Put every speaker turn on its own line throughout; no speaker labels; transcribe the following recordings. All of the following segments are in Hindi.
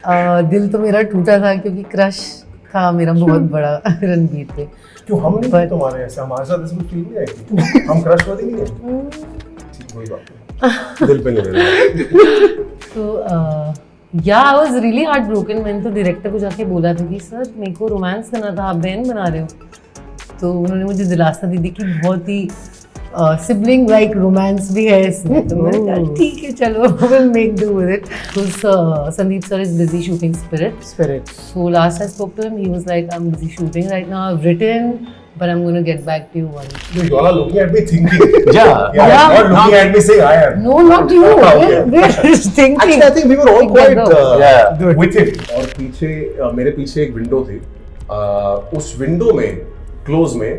दिल तो मेरा टूटा था क्योंकि क्रश था मेरा बहुत बड़ा रणबीर पे।
क्यों हम नहीं थे तुम्हारे ऐसे? हमारे साथ ऐसी फील नहीं आई थी? हम क्रश वाली नहीं है? ठीक, कोई बात नहीं, दिल पे नहीं मेरे।
तो या I was really heart broken. मैंने तो डायरेक्टर को जाके बोला था कि सर मेरे को रोमांस करना था, आप बहन बना रहे हो। तो उन्होंने मुझे दिलासा दी थी कि बहुत ही सिबलिंग लाइक रोमांस भी है इसमें। तो मैंने कहा ठीक है चलो will make do with it. Sandeep sir is busy shooting Spirit. So last I spoke to him, he was like, I'm busy shooting right now. I've written, but I'm going to get back to you one.
You all are looking at me thinking.
Yeah.
Not looking at me saying I am.
No, not you. We're just thinking.
Actually, I think we were all quite
with
it. और पीछे मेरे पीछे एक विंडो थी। उस विंडो में क्लोज में,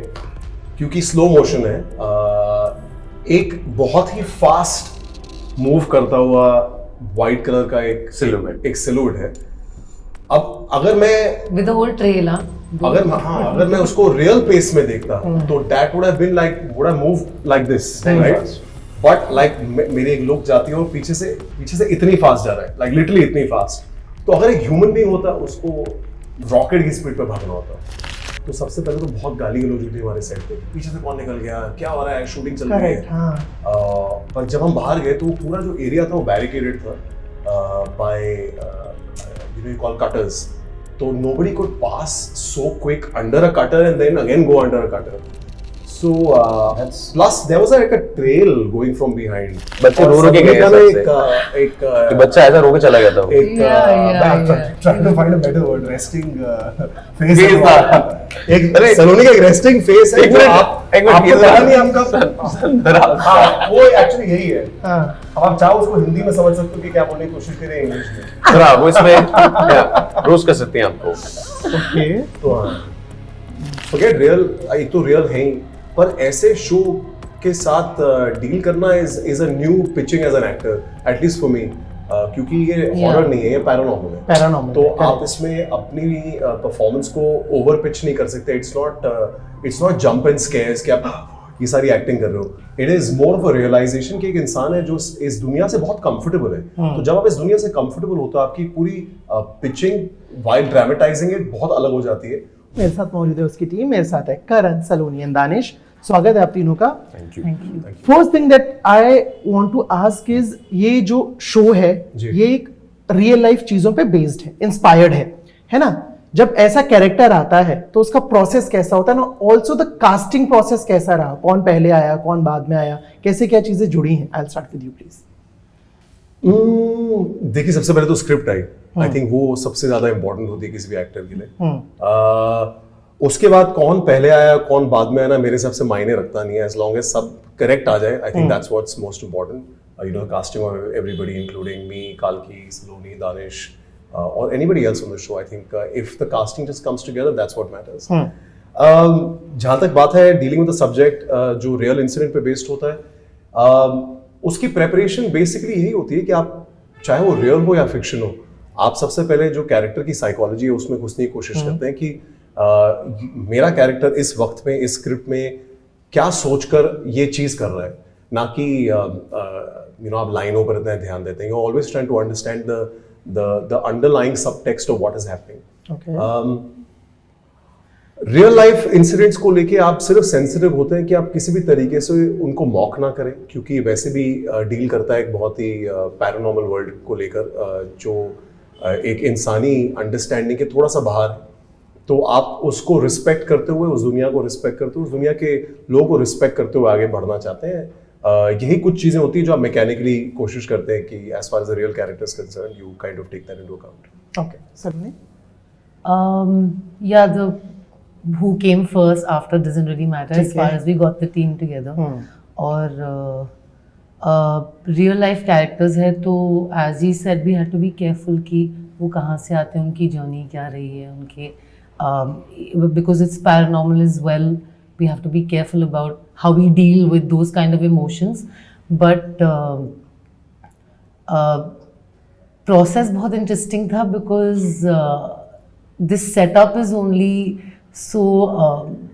क्योंकि स्लो मोशन है, एक बहुत ही फास्ट मूव करता हुआ वाइट कलर का एक सिलुएट है। अब अगर मैं
with the whole trail,
अगर मैं उसको रियल पेस में देखता तो that would have been like would have moved like this, right? But like मेरी एक लुक जाती है और पीछे से इतनी फास्ट जा रहा है, like literally इतनी फास्ट। तो अगर एक ह्यूमन बीइंग होता उसको रॉकेट की स्पीड पे भागना होता। तो सबसे पहले तो बहुत गाली गलौज हुई थी हमारे सेट पे, पीछे से कौन निकल गया, क्या हो रहा है, शूटिंग चल रही है। पर जब हम बाहर गए तो पूरा जो एरिया था वो बैरिकेडेड था बाय यू कॉल कटर्स। तो nobody could pass so quick under a cutter and then again go under a cutter. So plus there was like a trail going from behind.
बच्चे रो के गए एक बच्चा ऐसा रो के चला गया था।
Trying to find a better word, resting face था। एक सलोनी का रेस्टिंग फेस है। आपको पता नहीं आपका वो एक्चुअली यही है। अब आप चाहो उसको हिंदी में समझ सकते हो कि क्या बोलने की कोशिश करें इंग्लिश में।
जरा वो इसमें रोज कर सकते हैं आपको।
ओके, तो फॉरगेट रियल, एक तो रियल है ही, पर ऐसे शो के साथ डील करना is a new pitching as an actor, at least for me, क्योंकि ये हॉरर नहीं है, ये पैरानॉर्मल है। तो आप इसमें अपनी परफॉर्मेंस को ओवर पिच नहीं कर सकते। It's not jump and scares कि आप ये सारी एक्टिंग कर रहे हो। It is more of a realisation कि एक इंसान है जो इस दुनिया से बहुत कंफर्टेबल है। तो जब आप इस दुनिया से कंफर्टेबल हो तो आपकी पूरी पिचिंग वाइल ड्रामेटाइजिंग इट बहुत अलग हो जाती है।
मेरे साथ मौजूद है उसकी टीम, मेरे साथ है करण, सलोनी एंड दानिश। स्वागत है आप तीनों का।
Thank you.
First thing that I want to ask is, ये जो शो है ये एक रियल लाइफ चीजों पे बेस्ड है, इंस्पायर्ड है ना? जब ऐसा कैरेक्टर आता है तो उसका प्रोसेस कैसा होता है ना? ऑल्सो द कास्टिंग प्रोसेस कैसा रहा? कौन पहले आया, कौन बाद में आया, कैसे क्या चीजें जुड़ी हैं? I will start with you please.
देखिए, सबसे पहले तो स्क्रिप्ट आई थिंक वो सबसे ज्यादा इंपॉर्टेंट होती है किसी भी एक्टर के लिए। उसके बाद कौन पहले आया कौन बाद में आया ना, मेरे हिसाब से मायने रखता नहीं है, एज लॉन्ग एज सब करेक्ट आ जाए। I think that's what's most important. You know, casting of everybody including me, काल्की, Saloni, Danish or anybody else on the show. I think if the casting just comes together, that's what matters. जहाँ तक बात है डीलिंग विद द सब्जेक्ट जो रियल इंसिडेंट पे बेस्ड होता है, उसकी प्रेपरेशन बेसिकली यही होती है कि आप चाहे वो रियल हो या फिक्शन हो, आप सबसे पहले जो कैरेक्टर की साइकोलॉजी है उसमें घुसने की कोशिश करते हैं कि मेरा कैरेक्टर इस वक्त में इस स्क्रिप्ट में क्या सोचकर ये चीज कर रहा है, ना कि यू नो आप लाइनों पर इतना ध्यान देते हैं। You always trying to understand the underlying subtext of what is happening. Okay. Real life incidents को लेके आप सिर्फ सेंसिटिव होते हैं कि आप किसी भी तरीके से उनको मॉक ना करें, क्योंकि वैसे भी डील करता है एक बहुत ही पैरानॉर्मल वर्ल्ड को लेकर जो एक इंसानी अंडरस्टैंडिंग के थोड़ा सा बाहर। तो आप उसको रिस्पेक्ट करते हुए, उस दुनिया को रिस्पेक्ट करते हुए, उस दुनिया के लोगों को रिस्पेक्ट करते हुए आगे बढ़ना चाहते हैं। यही कुछ चीजें होती है जो आप मैकेनिकली कोशिश करते हैं कि as far as the real character is concerned you kind of take that into account.
Okay, Saloni.
Yeah, the who came first after doesn't really matter as far as we got the team together. और real life characters है तो as he said we had to be careful कि वो कहाँ से आते हैं, उनकी journey क्या रही है, उनके because it's paranormal as well. We have to be careful about how we deal with those kind of emotions. But process बहुत interesting था because this setup is only so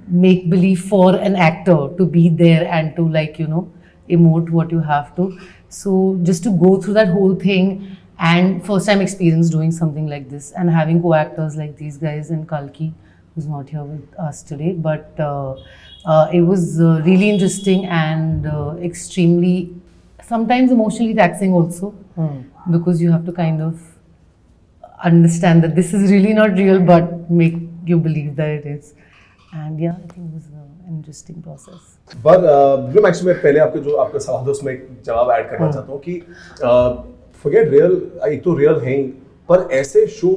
make believe for an actor to be there and to, like, you know, emote what you have to. So just to go through that whole thing and first time experience doing something like this and having co-actors like these guys and Kalki, who's not here with us today, but it was really interesting and extremely sometimes emotionally taxing also, because you have to kind of understand that this is really not real but make you believe that it is. And yeah, I think it was an interesting process.
पर ब्लूम एक्चुअली मैं पहले आपके जो आपका सवाल था उसमें एक जवाब ऐड करना चाहता हूँ कि फॉरगेट रियल, एक तो रियल है ही, पर ऐसे शो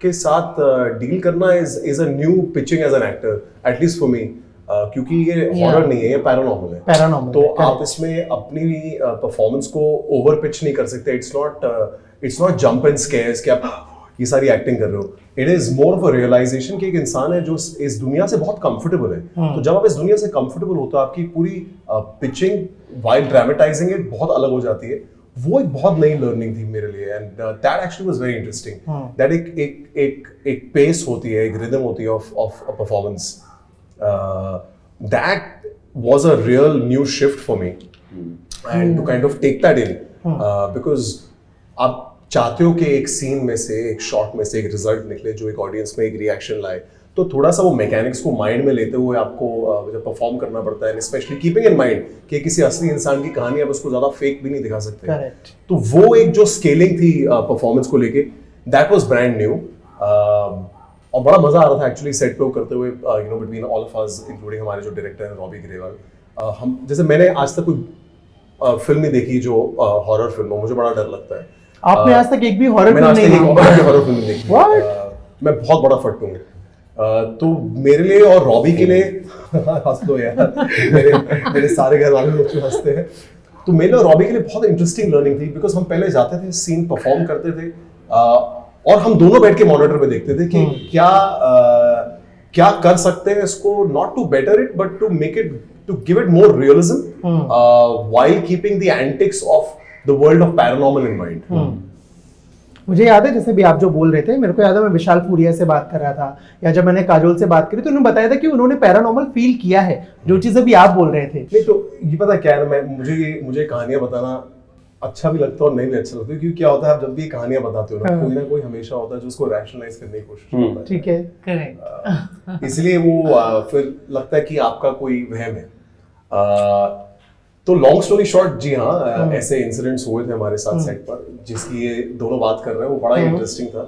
के साथ डील करना is a new pitching as an actor, at least for me, क्योंकि ये हॉरर नहीं है, ये पैरानॉर्मल है।
पैरानॉर्मल
तो आप इसमें अपनी परफॉर्मेंस को ओवर पिच नहीं कर सकते। It's not jump and scares कि आप ये सारी एक्टिंग कर रहे हो। It is more of a realisation कि एक इंसान है जो इस दुनिया से बहुत कंफर्टेबल है। तो जब आप इस दुनिया से कंफर्टेबल हो तो आपकी पूरी पिचिंग वाइल ड्रामेटाइजिंग इट बहुत अलग हो जाती है। वो एक बहुत नई लर्निंग थी मेरे लिए, and that actually was very interesting. That एक पेस होती है, एक रिदम होती है of a performance. That was a real new shift for me, and to kind of take that in, because आप चाहते हो कि एक सीन में से, एक शॉट में से एक रिजल्ट निकले जो एक ऑडियंस में एक रिएक्शन लाए। तो थोड़ा सा वो मैकेनिक्स को माइंड में लेते हुए आपको जब परफॉर्म करना पड़ता है, स्पेशली कीपिंग इन माइंड कि किसी असली इंसान की कहानी आप उसको ज्यादा फेक भी नहीं दिखा सकते।
Correct.
तो वो एक जो स्केलिंग थी परफॉर्मेंस को लेके, दैट वाज ब्रांड न्यू, और बड़ा मजा आ रहा था एक्चुअली सेट पे करते हुए, you know, between all of us, including हमारे जो डायरेक्टर हैं रॉबी ग्रेवाल। हम जैसे मैंने आज तक कोई फिल्म नहीं देखी जो हॉरर फिल्म हो, मुझे बड़ा डर लगता है।
आपने आज तक एक भी हॉरर फिल्म नहीं
देखी? हॉरर फिल्म देखी।
What?
मैं बहुत बड़ा फट्टू हूँ। तो मेरे लिए और रॉबी के लिए हंस दो यार, मेरे सारे घर वाले लोग जो हंसते हैं, तो मेरे लिए और रॉबी के लिए बहुत इंटरेस्टिंग लर्निंग थी, बिकॉज हम पहले जाते थे, सीन परफॉर्म करते थे, और हम दोनों बैठ के मॉनिटर पे देखते थे कि क्या कर सकते हैं इसको, not to better it but to make it, to give it more realism while keeping the antics of the world of paranormal in mind.
मुझे याद है, जैसे भी आप जो बोल रहे थे, मेरे को याद है मैं विशाल फूरिया से बात कर रहा था, या जब मैंने काजोल से बात करी तो उन्होंने बताया था कि उन्होंने पैरानॉर्मल फील किया है, जो चीज़ अभी आप बोल रहे थे।
नहीं, तो ये पता क्या है, मुझे कहानियां बताना अच्छा भी लगता है और नहीं भी अच्छा लगता है, क्योंकि क्या होता है, आप जब भी कहानियां बताते हो ना कोई हमेशा होता है जो उसको रैशनलाइज करने की कोशिश करता है।
ठीक है,
करेक्ट।
इसलिए वो फिर लगता है कि आपका कोई वहम है। तो लॉन्ग स्टोरी शॉर्ट, जी हाँ, ऐसे इंसिडेंट्स हुए थे हमारे साथ सेट पर, जिसकी ये दोनों बात कर रहे हैं, वो बड़ा ही इंटरेस्टिंग था।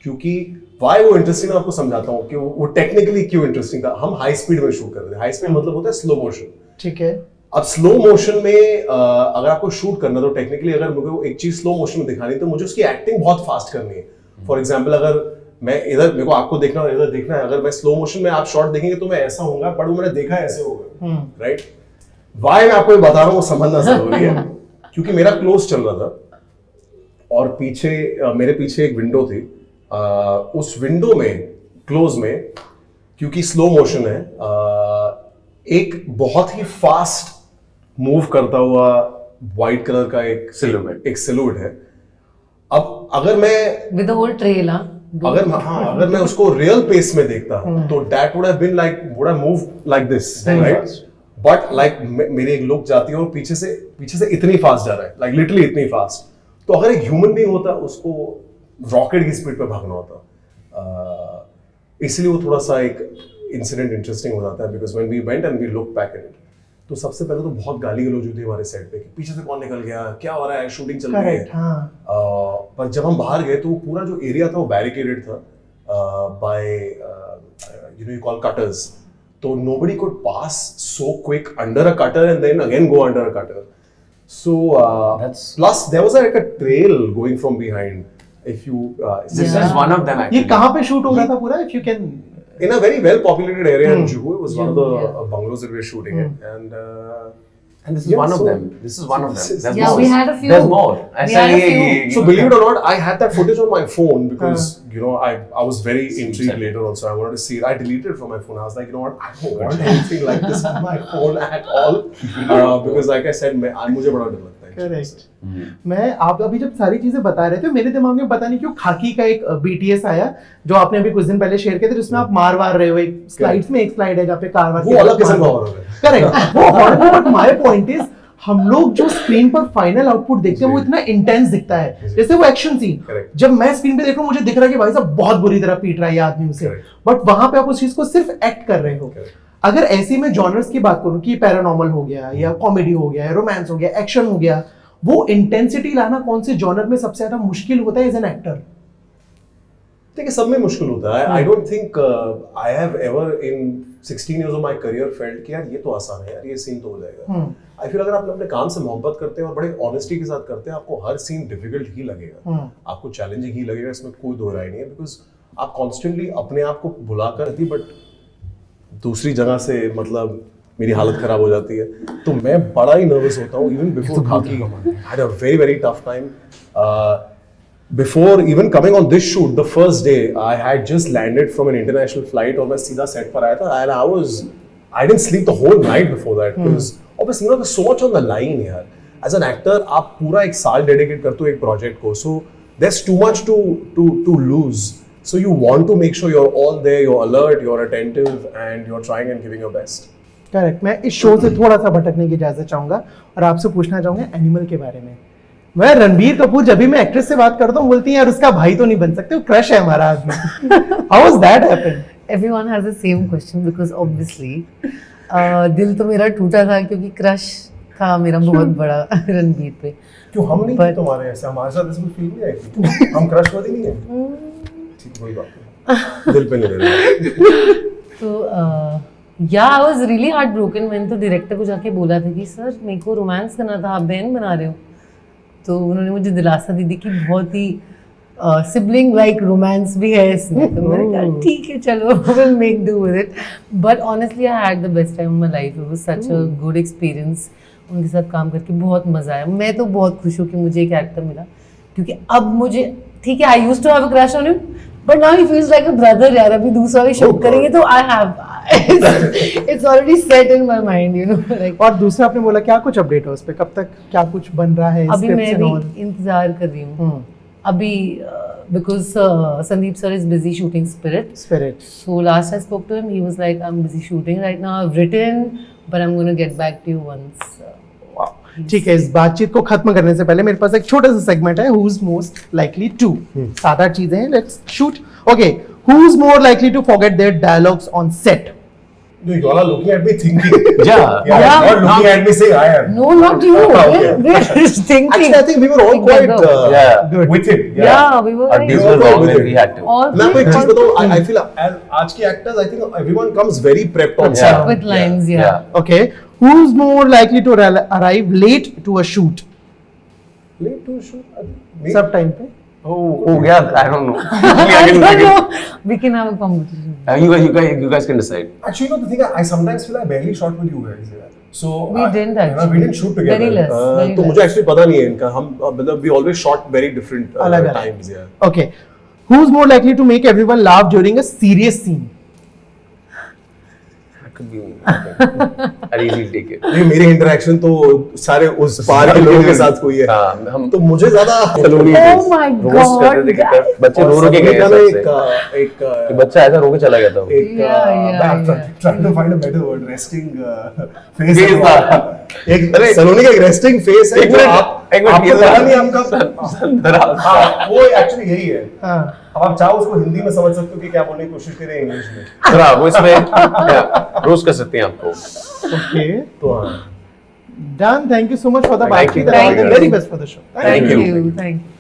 क्योंकि वाई वो इंटरेस्टिंग, आपको समझाता हूँ कि वो टेक्निकली क्यों इंटरेस्टिंग था। हम हाई स्पीड में शूट कर रहे थे। हाई स्पीड मतलब होता है स्लो मोशन।
ठीक है।
अब स्लो मोशन में अगर आपको शूट करना, तो टेक्निकली अगर मुझे एक चीज स्लो मोशन में दिखानी, तो मुझे उसकी एक्टिंग बहुत फास्ट करनी है। फॉर एग्जाम्पल, अगर मैं इधर, मेरे को आपको देखना और इधर देखना है, अगर मैं स्लो मोशन में आप शॉट देखेंगे तो मैं ऐसा होऊंगा, पर वो मैंने देखा ऐसे होगा, राइट। वाई मैं आपको ये बता रहा हूँ, वो समझना जरूरी है, क्योंकि मेरा क्लोज चल रहा था और पीछे मेरे पीछे एक विंडो थी। उस विंडो में, क्लोज में, क्योंकि स्लो मोशन है, एक बहुत ही फास्ट मूव करता हुआ व्हाइट कलर का एक सिलुएट है। अब अगर मैं
विद द होल ट्रेल,
अगर मैं उसको रियल पेस में देखता तो that would have been like, would have moved like this, right. But like मेरी एक लुक जाती है और पीछे से इतनी फास्ट जा रहा है, लाइक लिटरली इतनी फास्ट। तो अगर एक ह्यूमन बीइंग होता, उसको रॉकेट की स्पीड पे भागना होता। इसलिए वो थोड़ा सा एक इंसिडेंट इंटरेस्टिंग हो जाता है, because when we went and we look back at it, तो सबसे पहले तो बहुत गाली गलौज हुई थी हमारे सेट पे कि पीछे से कौन निकल गया, क्या हो रहा है, शूटिंग चल रही है। पर जब हम बाहर गए तो वो पूरा जो एरिया था वो बैरिकेडेड था by you know, you call cutters. So nobody could pass so quick under a cutter and then again go under a cutter. So plus there was like a trail going from behind. If you
this is one of them actually.
ये कहाँ पे शूट हो रहा था पूरा? If you can.
In a very well populated area in Juhu. It was one of the bungalows that we were shooting in, and
this is one of them. This is one of them. There's
yeah,
more.
we had a few.
There's more.
We had a few.
So believe it or not, I had that footage on my phone because you know I was very intrigued later also. I wanted to see it. I deleted it from my phone. I was like, you know what, I don't want anything like this on my phone at all because like I said, मुझे बड़ा डर लगता है।
करेक्ट। मैं आप अभी जब सारी चीजें बता रहे थे, मेरे दिमाग में पता नहीं क्यों खाकी का एक BTS आया, जो आपने अभी कुछ दिन पहले शेयर किया था, जिसमें आप मार रहे हो। एक स्लाइड्स में एक स्लाइड है जहाँ पे कार
वो अलग किस्म का हॉरर है।
करेक्ट, वो horror. But my point is हम लोग जो स्क्रीन पर फाइनल आउटपुट देखते हैं वो इतना इंटेंस दिखता है, जैसे वो एक्शन सीन
Correct.
जब मैं स्क्रीन पे देख रहा हूँ मुझे दिख रहा है कि भाई साहब बहुत बुरी तरह पीट रहा है ये आदमी उसे,
Correct.
बट वहां पे आप उस चीज को सिर्फ एक्ट कर रहे हो।
Correct.
अगर ऐसे में जॉनर्स की बात करूं कि पैरानॉर्मल हो गया या कॉमेडी हो गया, रोमांस हो गया, एक्शन हो गया, वो इंटेंसिटी लाना कौन से जॉनर में सबसे ज्यादा मुश्किल होता है एज एन एक्टर?
देखिए सब में मुश्किल होता है। I don't think I have ever in 16 years of my career felt कि यार ये तो आसान है यार, ये सीन तो हो जाएगा। आई फील अगर आप अपने काम से मोहब्बत करते हैं और बड़े ऑनेस्टी के साथ करते हैं, आपको हर सीन डिफिकल्ट ही लगेगा, आपको चैलेंजिंग ही लगेगा, इसमें कोई दो राय नहीं है। बिकॉज आप कॉन्स्टेंटली अपने आप को बुलाकर थी, बट दूसरी जगह से मतलब मेरी हालत खराब हो जाती है, तो मैं बड़ा ही नर्वस होता हूँ। इवन बिफोर खाकी I had a very very tough time. Before even coming on this shoot, the first day I had just landed from an international flight और मैं सीधा set पर आया था, and I didn't sleep the whole night before that because obviously there's so much on the line यार। As an actor आप पूरा एक साल dedicate करते हो एक project को, so there's too much to lose, so you want to make sure you're all there, you're alert, you're attentive and you're trying and giving your best।
Correct. मैं इस शो से थोड़ा सा भटकने की इजाजत चाहूंगा और आपसे पूछना चाहूंगा एनिमल के बारे में। मैं रणबीर कपूर जब भी मैं एक्ट्रेस से बात करता हूँ बोलती है यार उसका भाई तो नहीं बन सकते, वो क्रश है हमारा आदमी। How was that happen?
Everyone has the same question because obviously दिल तो मेरा टूटा था क्योंकि क्रश था मेरा बहुत बड़ा रणबीर पे।
क्यों हम नहीं थे तुम्हारे ऐसे? हमारे साथ ऐसी फील नहीं आई थी? हम क्रशवर्दी नहीं है? ठीक, कोई बात नहीं, दिल पे नहीं ले रहे।
तो या I was really heart broken. मैंने तो डायरेक्टर को जाके बोला था कि सर मेरे को रोमांस करना था, आप बहन बना रहे हो। तो उन्होंने मुझे दिलासा दी थी कि बहुत ही सिबलिंग लाइक रोमांस भी है इसमें। तो मैंने कहा ठीक है चलो, will make do with it. But honestly I had the best time of my life. It was such a good experience. उनके साथ काम करके बहुत मजा आया। मैं तो बहुत खुश हूँ कि मुझे एक एक्टर मिला, क्योंकि अब मुझे ठीक है, I used to have a crush on him but now he feels like a brother यार। अभी दूसरा भी शूट करेंगे तो I have it's already set in my mind, you know like.
और दूसरा आपने बोला क्या कुछ अपडेट है उस पे, कब तक क्या कुछ बन रहा है?
अभी मैं भी इंतजार कर रही हूँ अभी because Sandeep sir is busy shooting Spirit. So last I spoke to him, he was like I am busy shooting right now, I have written but I am gonna get back to you once.
ठीक है, इस बातचीत को खत्म करने से पहले मेरे पास एक छोटा सा सेगमेंट है, who is most likely to. सादा चीजें हैं, let's shoot. Okay, who is more likely to forget their dialogues on set?
No, you all are looking at me thinking.
Yeah.
Not looking at me saying I am.
No, not you. We're just thinking.
Actually, I think we were all quite
Yeah.
with it.
Yeah, we were
Our
like
days were long and we had to.
all
मैं आपको एक चीज
three
बताऊं, I feel आज के actors, I think everyone comes very prepped on
Yeah.
set.
with lines, yeah.
Yeah.
Okay, who is more likely to arrive late to a shoot?
Late to shoot. Me?
सब टाइम पे?
Oh yeah, I don't know.
I don't know. We can have a competition.
You guys can decide.
Actually, no. The thing I sometimes feel I barely shot with you guys. Yeah. So
We didn't actually.
We didn't shoot together.
Very less. Very
तो
less.
मुझे actually पता नहीं है इनका। हम मतलब we always shot very different
अलग-अलग।
times. Yeah.
Okay, who is more likely to make everyone laugh during a serious scene?
That could be me. I'd easily take it.
नहीं, मेरी इंटरेक्शन तो सारे उस पार के लोगों के साथ हुई है।
हाँ, हम
तो मुझे ज्यादा
सलोनी
Oh my
रोस्ट कर रहे थे कि
God.
बच्चे रो रो के गए
सलोनी
सबसे
का ना एक
कि बच्चा ऐसा रो के चला गया था वो।
एक trying to find a better word, resting face
Face
है।
था।
एक
अरे,
सलोनी का एक रेस्टिंग फेस है
एक
जो
मिनट,
आपको पता नहीं आपका हाँ, वो एक्चुअली यही है।
हाँ,
अब आप चाहो उसको हिंदी में समझ सकते हो कि क्या बोलने की कोशिश करें इंग्लिश में।
जरा वो इसमें रोस्ट कर सकते हैं आपको।
okay,
तो हाँ,
done. Thank you so much for the
Thank
baatcheet
you.
and all the
Thank
very
you.
best for the show.
Thank you.
Thank you.